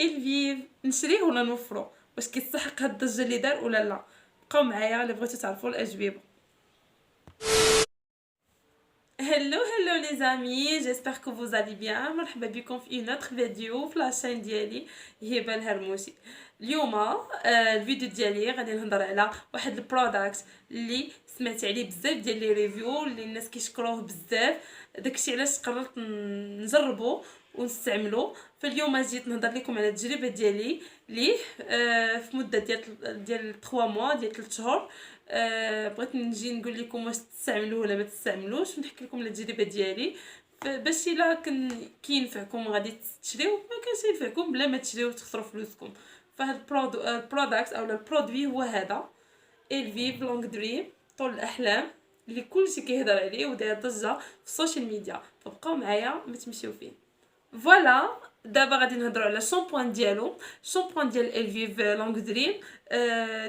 الفيف نشريه ولا نوفرو؟ واش كيستحق هاد الضجه اللي دار ولا لا؟ بقاو معايا اللي بغيتو تعرفوا الاجوبه. hello les amis, j'espère que vous allez bien. مرحبا بكم في une autre vidéo في لاشين ديالي هبه الهرموشي. اليوم الفيديو ديالي غادي نهضر على واحد البرودكت اللي سمعت عليه بزاف ديال لي ريفيو اللي الناس كيشكروه بزاف. داكشي علاش قررت نجربو ونستعملو. فاليوم جيت نهضر لكم على التجربه ديالي ليه في مده ديال 3 موا ديال 3 شهور. بغيت نجي نقول لكم واش تستعملوه ولا ما تستعملوش ونحكي لكم على التجربه ديالي باش الا كينفعكم غادي تشريو، ما كانش ينفعكم بلا ما تشريو وتخسروا فلوسكم. فهاد البرودكت او البرودوي هو هذا الفيف لونغ دريم، طول الاحلام، اللي كلشي كيهضر عليه وداير ضجه في السوشيال ميديا. فبقاو معايا ما تمشيو فين. فوالا دابا غادي نهضروا على الشامبوان ديالو. الشامبوان ديال الفيف لونغ دريم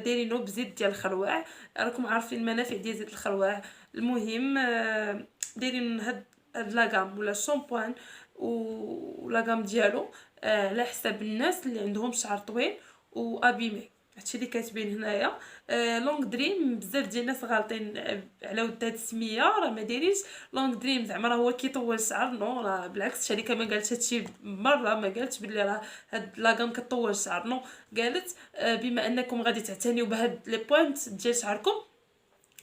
دايرينو بزيت ديال الخروع. راكم عارفين المنافع ديال زيت الخروع. المهم دايرين هاد لاغام ولا الشامبوان ولاغام ديالو على حساب الناس اللي عندهم شعر طويل وابيمي. هادشي اللي كاتبين هنايا. لونغ دريم بزاف ديال الناس غالطين على ود هاد السميه، راه ما دايرينش لونغ دريم زعما راه هو كيطول الشعر. نو، راه بالعكس الشركه ما قالتش هادشي مره، ما قالتش بلي راه هاد لاغام كطول الشعر. نو، قالت بما انكم غادي تعتنيو بهاد لي بوينت ديال شعركم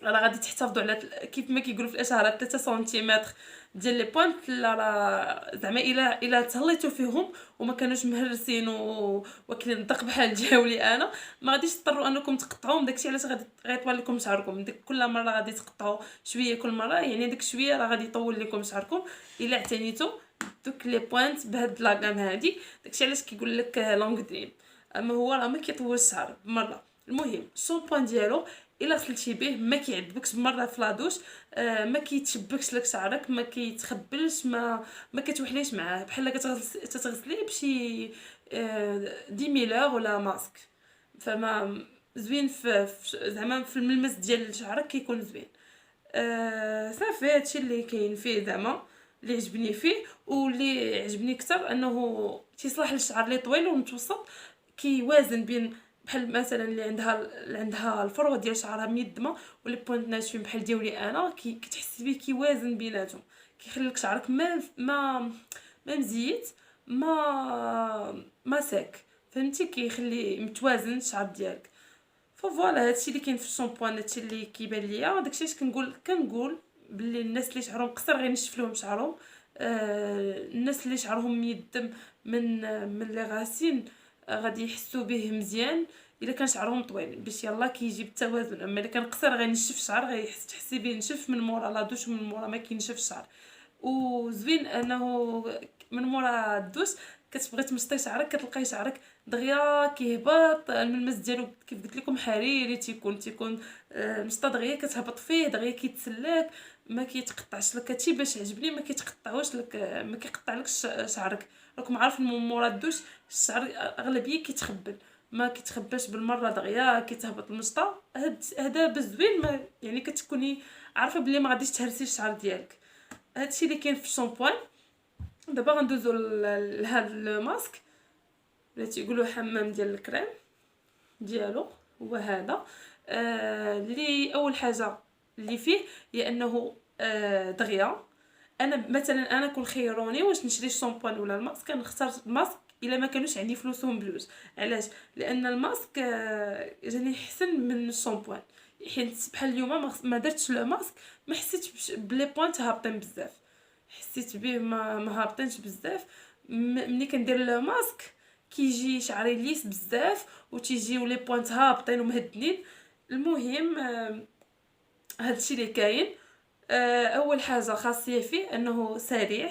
راه غادي تحتفظوا على كيف ما كيقولوا في الاشهار 3 سنتيمتر ديال لي بوينت. لا راه زعما الا تهليتوا فيهم وما كانوش مهرسين واكلين الدق بحال ديالي انا، ما غاديش تضطروا انكم تقطعوهم. داكشي علاش غيطول لكم شعركم. كل مره غادي تقطعوا شويه، كل مره يعني داك شويه راه غادي يطول لكم شعركم الا اعتنيتوا دوك لي بوينت بهاد لاغام هادي. داكشي علاش كيقول لك لونغ دريم، اما هو راه ما كيطول الشعر مره. المهم الشامبوان ديالو الا غسلتي به ما كيعذبكش مره في لادوش. ما كيتشبكش لك شعرك، ما كيتخبلش، ما كتوحليش معاه بحال كتغسليه بشي ديميلور ولا ماسك. فما زوين زعما في الملمس ديال شعرك كيكون زوين. صافي هادشي اللي كاين فيه زعما اللي عجبني فيه. واللي عجبني اكثر انه تيصلح للشعر اللي طويل ومتوسط، كيوازن بين بحال مثلا اللي عندها الفروه ديال شعرها ميدمه ولي بوينت ناشفين بحال ديالي انا، كتحسي به كيوازن بيناتهم، كيخلي لك شعرك ما مزيت، ما ساك، فهمتي؟ كيخلي متوازن الشعر ديالك. فوالا هادشي اللي كاين في الشامبوان، هادشي اللي كيبان ليا. داكشي علاش كنقول باللي الناس اللي شعرهم قصير غينشف لهم شعرهم. الناس اللي شعرهم ميدم من لي غاسين غادي يحسوا به مزيان الا كان شعرهم طويل، باش يلا كيجيب التوازن. اما الا كان قصير غينشف الشعر، تحسي به نشف من مورا لا دوش ومن مورا ما كينشف الشعر. وزوين انه من مورا الدوش كتبغي تمسطي شعرك كتلقاي شعرك دغيا كيهبط. الملمس ديالو كيف قلت لكم حريري، تيكون مسطى دغيا، كتهبط فيه دغيا كيتسلاك، ما كيتقطعش لك. هادشي باش عجبني، ما كيتقطعوش لك، ما كيقطع لك شعرك. راكم عارفين من مورا الدوش الشعر اغلبيه كيتخبل، ما كيتخباش بالمره دغيا كيتهبط المسطى. هذا بزوين، ما يعني كتكوني عارفه بلي ما غاديش تهرسي الشعر ديالك. هادشي اللي كاين في الشامبوان. دابا غندوزو لهاد الماسك اللي تيقولوا حمام ديال الكريم ديالو. هو هذا اللي اول حاجه اللي فيه هي انه دغيا. انا مثلا كل خيروني واش نشري الشامبوان ولا الماسك، كنختار الماسك الا ما كانوش عندي فلوسهم بجوج. علاش؟ لان الماسك جاني احسن من الشامبوان، حيت بحال اليوم ما درتش لو ماسك، ما حسيتش بلي بوينت هابطين بزاف، حسيت به ما هابطينش بزاف. ملي كندير لو ماسك كيجي شعري ليس بزاف وتيجيو لي بوينت هابطين ومهدنين. المهم هادشي اللي كاين. اول حاجه خاصيه فيه انه سريع.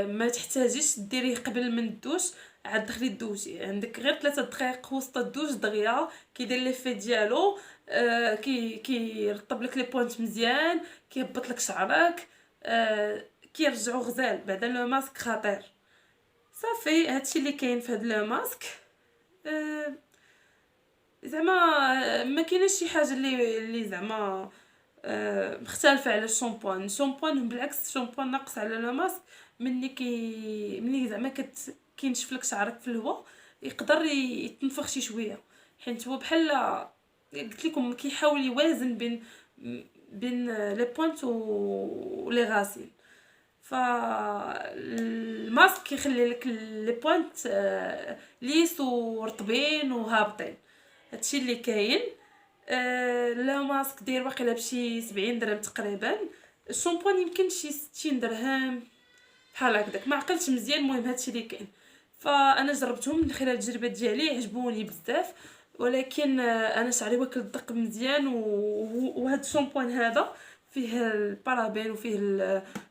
ما تحتاجيش ديريه قبل من الدوش، عاد دخلي الدوشي عندك غير 3 دقائق وسط الدوش دغيا كيدير ليفي ديالو. كيرطب لك لي بوينت مزيان، كيهبط لك شعرك. كيرجعو غزال بعدا. لو ماسك خطير. صافي هادشي اللي كاين في هاد لو ماسك. زعما ما كاينش شي حاجه اللي زعما مختلفه على الشامبوان بالعكس الشامبوان ناقص على لا ماسك. ملي زعما كينشف لك شعرك في الهواء يقدر يتنفخ شي شويه، حيت هو بحال قلت لكم كيحاول يوازن بين لي بوينت و لي غاسين. فالماسك كيخلي لك لي بوينت ليس ورطبين وهابطين، هادشي اللي كاين. لا ماسك داير واقيلا بشي 70 درهم تقريبا، الشامبوان يمكن شي 60 درهم بحال هكداك، ما عقلتش مزيان. المهم هادشي اللي كاين، فانا جربتهم من خلال التجربه ديالي عجبوني بزاف. ولكن انا شعري واكل الدق مزيان وهاد الشامبوان هذا فيه البارابين وفيه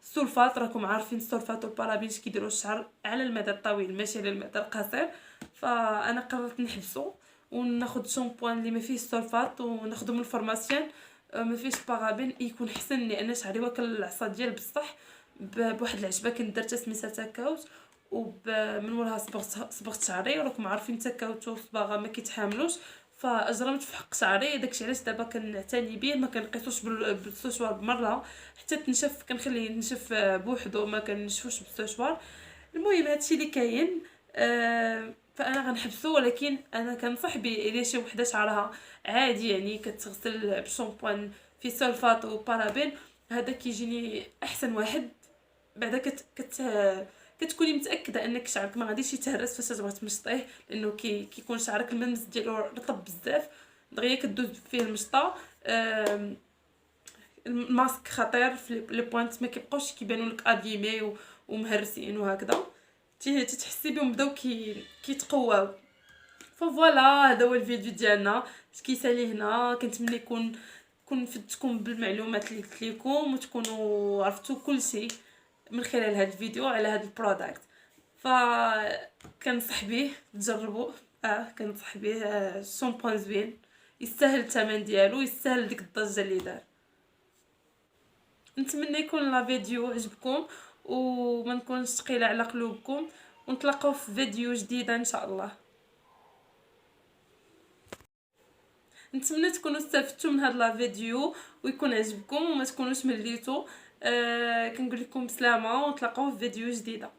السلفات. راكم عارفين السلفات والبارابين اش كيديروا الشعر على المدى الطويل ماشي على المدى القصير. فانا قررت نحبسو وناخذ شامبوان اللي ما فيه السلفات وناخذه من الفارماسيان ما فيش بارابين، يكون حسن لان شعري واكل العصا ديال بصح بواحد العشبه كنت درتها سميتها كاوت. من موراها صبغت شعري، وراكم عارفين تكاوت وصباغه ما كيتحاملوش، فاجرمت في حق شعري. داكشي علاش دابا كنعتني به، ما كنقيسوش بالسوشوار بمره حتى تنشف، كنخليه ينشف بوحدو ما كنشفوش بالسوشوار. المهم هادشي اللي كاين. فانا غنحبسو، ولكن انا كنصح الى شي وحده شعرها عادي يعني كتغسل بشامبوان في سلفات وبارابين، هذا كيجيني احسن واحد. بعدا كتكوني متاكده انك شعرك ما غاديش يتهرس فاش تبغي تمشطيه، لانه كيكون شعرك الملمس ديالو رطب بزاف دغيا كدوز فيه المشطه. الماسك خطير في لي بوينت، ما كيبقاوش كيبانوا لك ابيمي ومهرسين وهكذا، تتحسي بهم بداو كيتقواو. فوالا هذا هو الفيديو ديالنا، اش كيسالي هنا. كنتمنى كون فدتكم بالمعلومات اللي قلت لكم وتكونوا عرفتوا كل شيء من خلال هذا الفيديو على هذا البرودكت. كنصح به تجربوا. كنصح به شامبوان زوين يستاهل الثمن ديالو، يستاهل ديك الضجه اللي دار. نتمنى يكون لا فيديو عجبكم وما نكونش ثقيله على قلوبكم، ونتلاقاو في فيديو جديده ان شاء الله. نتمنى تكونوا استفدتوا من هذا لا فيديو ويكون عجبكم وما تكونوش مليتوا. كنقول لكم بسلامه ونتلاقاو في فيديو جديده.